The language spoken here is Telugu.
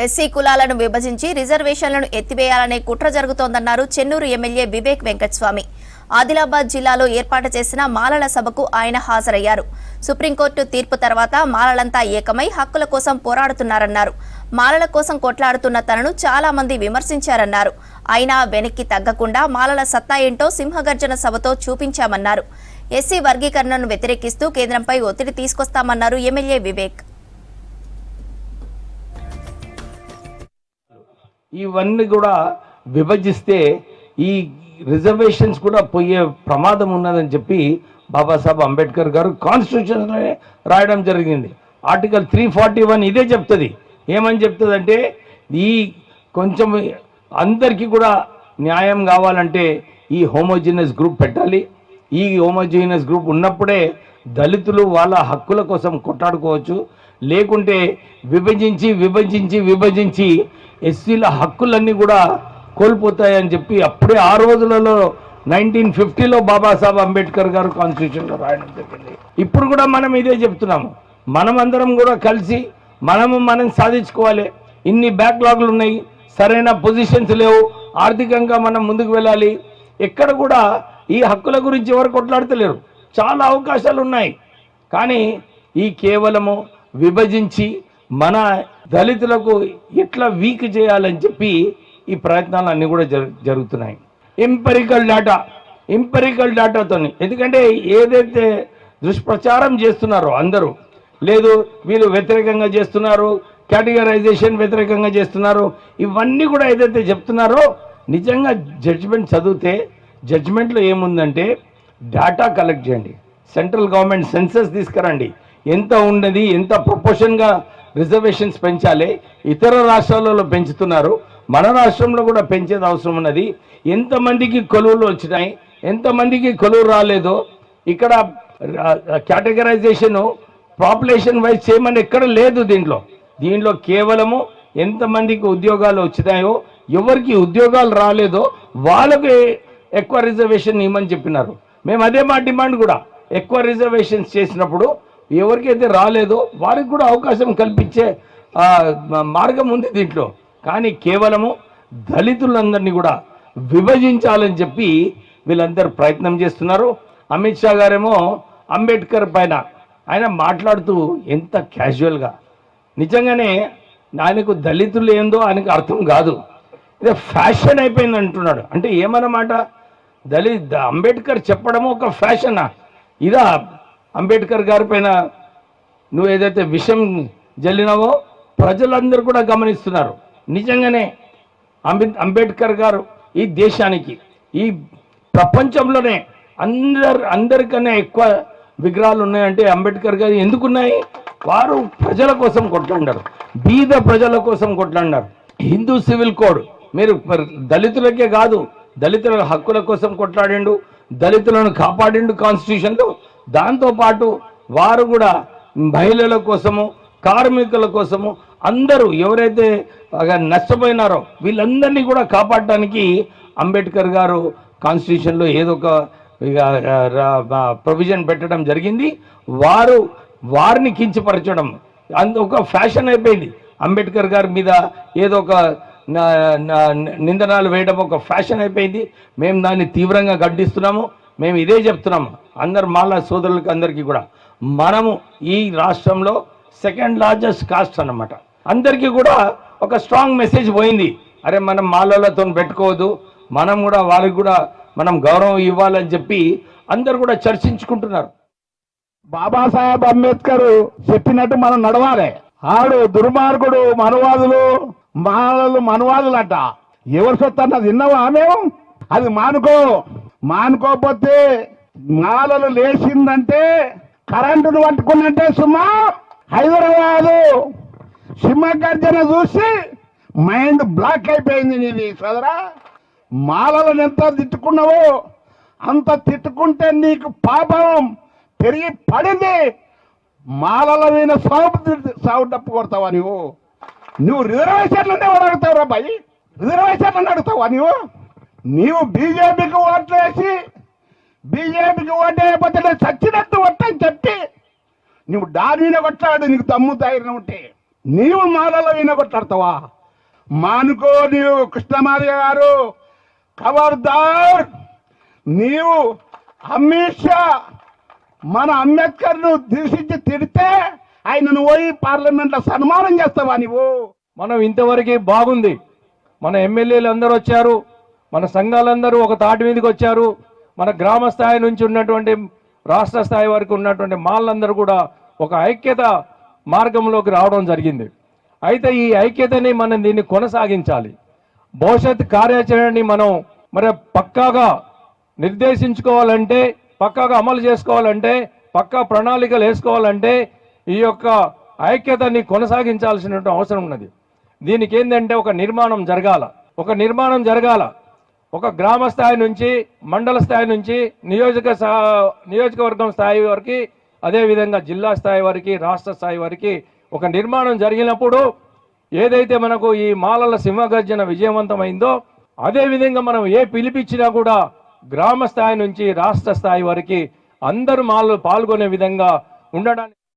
ఎస్సీ కులాలను విభజించి రిజర్వేషన్లను ఎత్తివేయాలనే కుట్ర జరుగుతోందన్నారు చెన్నూరు ఎమ్మెల్యే వివేక్ వెంకటస్వామి. ఆదిలాబాద్ జిల్లాలో ఏర్పాటు చేసిన మాలల సభకు ఆయన హాజరయ్యారు. సుప్రీంకోర్టు తీర్పు తర్వాత మాలలంతా ఏకమై హక్కుల కోసం పోరాడుతున్నారన్నారు. మాలల కోసం కొట్లాడుతున్న తనను చాలా మంది విమర్శించారన్నారు. అయినా వెనక్కి తగ్గకుండా మాలల సత్తా ఏంటో సింహగర్జన సభతో చూపించామన్నారు. ఎస్సీ వర్గీకరణను వ్యతిరేకిస్తూ కేంద్రంపై ఒత్తిడి తీసుకొస్తామన్నారు ఎమ్మెల్యే వివేక్. ఇవన్నీ కూడా విభజిస్తే ఈ రిజర్వేషన్స్ కూడా పోయే ప్రమాదం ఉన్నదని చెప్పి బాబాసాహెబ్ అంబేద్కర్ గారు కాన్స్టిట్యూషన్లో రాయడం జరిగింది. ఆర్టికల్ 341 ఇదే చెప్తుంది. ఏమని చెప్తుంది అంటే ఈ కొంచెం అందరికీ కూడా న్యాయం కావాలంటే ఈ హోమోజీనియస్ గ్రూప్ పెట్టాలి. ఈ హోమోజీనియస్ గ్రూప్ ఉన్నప్పుడే దళితులు వాళ్ళ హక్కుల కోసం కొట్లాడుకోవచ్చు. లేకుంటే విభజించి విభజించి విభజించి ఎస్సీల హక్కులన్నీ కూడా కోల్పోతాయని చెప్పి అప్పుడే ఆ రోజులలో 1950లో బాబాసాహెబ్ అంబేద్కర్ గారు కాన్స్టిట్యూషన్లో రాయడం జరిగింది. ఇప్పుడు కూడా మనం ఇదే చెప్తున్నాము. మనమందరం కూడా కలిసి మనం సాధించుకోవాలి. ఇన్ని బ్యాక్లాగ్లు ఉన్నాయి, సరైన పొజిషన్స్ లేవు, ఆర్థికంగా మనం ముందుకు వెళ్ళాలి. ఎక్కడ కూడా ఈ హక్కుల గురించి ఎవరు కొట్లాడతలేరు. చాలా అవకాశాలు ఉన్నాయి. కానీ ఈ కేవలము విభజించి మన దళితులకు ఎట్లా వీక్ చేయాలని చెప్పి ఈ ప్రయత్నాలు అన్నీ కూడా జరుగుతున్నాయి. ఎంపెరికల్ డేటాతో, ఎందుకంటే ఏదైతే దుష్ప్రచారం చేస్తున్నారో అందరూ, లేదు వీళ్ళు వ్యతిరేకంగా చేస్తున్నారు, కేటగరైజేషన్ వ్యతిరేకంగా చేస్తున్నారు, ఇవన్నీ కూడా ఏదైతే చెప్తున్నారో నిజంగా జడ్జిమెంట్ చదివితే జడ్జిమెంట్లో ఏముందంటే డేటా కలెక్ట్ చేయండి, సెంట్రల్ గవర్నమెంట్ సెన్సస్ తీసుకురండి, ఎంత ఉన్నది, ఎంత ప్రపోర్షన్గా రిజర్వేషన్స్ పెంచాలి. ఇతర రాష్ట్రాలలో పెంచుతున్నారు, మన రాష్ట్రంలో కూడా పెంచేది అవసరం ఉన్నది. ఎంతమందికి కొలువులు వచ్చినాయి, ఎంతమందికి కొలువు రాలేదో, ఇక్కడ కేటగరైజేషను పాపులేషన్ వైజ్ చేయమని ఎక్కడ లేదు. దీంట్లో కేవలము ఎంతమందికి ఉద్యోగాలు వచ్చినాయో, ఎవరికి ఉద్యోగాలు రాలేదో వాళ్ళకి ఎక్కువ రిజర్వేషన్ ఇవ్వమని చెప్పినారు. మేము అదే మా డిమాండ్ కూడా. ఎక్కువ రిజర్వేషన్స్ చేసినప్పుడు ఎవరికైతే రాలేదో వారికి కూడా అవకాశం కల్పించే మార్గం ఉంది దీంట్లో. కానీ కేవలము దళితులందరినీ కూడా విభజించాలని చెప్పి వీళ్ళందరూ ప్రయత్నం చేస్తున్నారు. అమిత్ షా గారేమో అంబేద్కర్ పైన ఆయన మాట్లాడుతూ ఎంత క్యాజువల్గా, నిజంగానే ఆయనకు దళితులు ఏందో ఆయనకు అర్థం కాదు, ఇదే ఫ్యాషన్ అయిపోయింది అంటున్నాడు. అంటే ఏమన్నమాట, అంబేద్కర్ చెప్పడము ఒక ఫ్యాషనా? ఇదా అంబేద్కర్ గారి పైన నువ్వు ఏదైతే విషం జల్లినావో ప్రజలందరూ కూడా గమనిస్తున్నారు. నిజంగానే అంబేద్కర్ గారు ఈ దేశానికి, ఈ ప్రపంచంలోనే అందరికన్నా ఎక్కువ విగ్రహాలు ఉన్నాయంటే అంబేద్కర్ గారు ఎందుకున్నాయి? వారు ప్రజల కోసం కొట్లాడారు, బీద ప్రజల కోసం కొట్లాడారు. హిందూ సివిల్ కోడ్, మీరు దళితులకే కాదు, దళితుల హక్కుల కోసం కొట్లాడిండు, దళితులను కాపాడిండు కాన్స్టిట్యూషన్లో. దాంతోపాటు వారు కూడా మహిళల కోసము, కార్మికుల కోసము, అందరూ ఎవరైతే నష్టపోయినారో వీళ్ళందరినీ కూడా కాపాడటానికి అంబేద్కర్ గారు కాన్స్టిట్యూషన్లో ఏదో ఒక ప్రొవిజన్ పెట్టడం జరిగింది. వారిని కించపరచడం ఒక ఫ్యాషన్ అయిపోయింది. అంబేద్కర్ గారి మీద ఏదో ఒక నిందనాలు వేయడం ఒక ఫ్యాషన్ అయిపోయింది. మేము దాన్ని తీవ్రంగా ఖండిస్తున్నాము. మేము ఇదే చెప్తున్నాము అందరు మాల సోదరులకి అందరికీ కూడా, మనము ఈ రాష్ట్రంలో సెకండ్ లార్జెస్ట్ కాస్ట్ అన్నమాట. అందరికీ కూడా ఒక స్ట్రాంగ్ మెసేజ్ పోయింది, అరే మనం మాలలతో పెట్టుకోవద్దు, మనం కూడా వాళ్ళకి కూడా మనం గౌరవం ఇవ్వాలని చెప్పి అందరు కూడా చర్చించుకుంటున్నారు. బాబాసాహెబ్ అంబేద్కర్ చెప్పినట్టు మనం నడవాలి. ఆడు దుర్మార్గుడు, మనవాదులట. ఎవరి సొత్తు అన్నది విన్నావా? మేము అది మానుకోకపోతే మాలలు లేచిందంటే కరెంటును పట్టుకున్నట్టే. సుమా హైదరాబాదు సింహగర్జన చూసి మైండ్ బ్లాక్ అయిపోయింది నీది సోదరా. మాలలను ఎంత తిట్టుకున్నావో అంత తిట్టుకుంటే నీకు పాపం పెరిగి పడింది. మాలల మీద సాగు డప్పు కొడతావా నువ్వు రిజర్వేషన్లనే అడుగుతావురా బాయ్, రిజర్వేషన్లను అడుగుతావా నీవు బీజేపీకి ఓట్లు వేసి బీజేపీకి ఓటు వేయకపోతే చచ్చినట్టు ఒట్టని చెప్పి నువ్వు దాని మీద కొట్లాడు, నీకు దమ్ము ధైర్యం ఉంటే. నీవు మాలలో వినగొట్లాడతావా? మానుకో నీవు కృష్ణమాదిగ గారు, ఖబర్దార్. నీవు అమిత్ షా మన అంబేద్కర్ను దూషించి తిడితే ఆయనను పోయి పార్లమెంట్లో సన్మానం చేస్తావా నీవు? మనం ఇంతవరకు బాగుంది. మన ఎమ్మెల్యేలు అందరూ వచ్చారు, మన సంఘాలందరూ ఒక తాటి మీదకి వచ్చారు, మన గ్రామ స్థాయి నుంచి ఉన్నటువంటి రాష్ట్ర స్థాయి వరకు ఉన్నటువంటి మాళ్ళందరూ కూడా ఒక ఐక్యత మార్గంలోకి రావడం జరిగింది. అయితే ఈ ఐక్యతని మనం దీన్ని కొనసాగించాలి. భవిష్యత్ కార్యాచరణని మనం మరి పక్కాగా నిర్దేశించుకోవాలంటే, పక్కాగా అమలు చేసుకోవాలంటే, పక్కా ప్రణాళికలు వేసుకోవాలంటే ఈ యొక్క ఐక్యతని కొనసాగించాల్సిన అవసరం ఉన్నది. దీనికి ఏంటంటే ఒక నిర్మాణం జరగాల. ఒక గ్రామ స్థాయి నుంచి, మండల స్థాయి నుంచి, నియోజకవర్గం స్థాయి వరకు, అదేవిధంగా జిల్లా స్థాయి వరకు, రాష్ట్ర స్థాయి వరకు ఒక నిర్మాణం జరిగినప్పుడు ఏదైతే మనకు ఈ మాలల సింహగర్జన విజయవంతమైందో అదేవిధంగా మనం ఏ పిలిపించినా కూడా గ్రామ స్థాయి నుంచి రాష్ట్ర స్థాయి వరకు అందరూ మాలలు పాల్గొనే విధంగా ఉండడానికి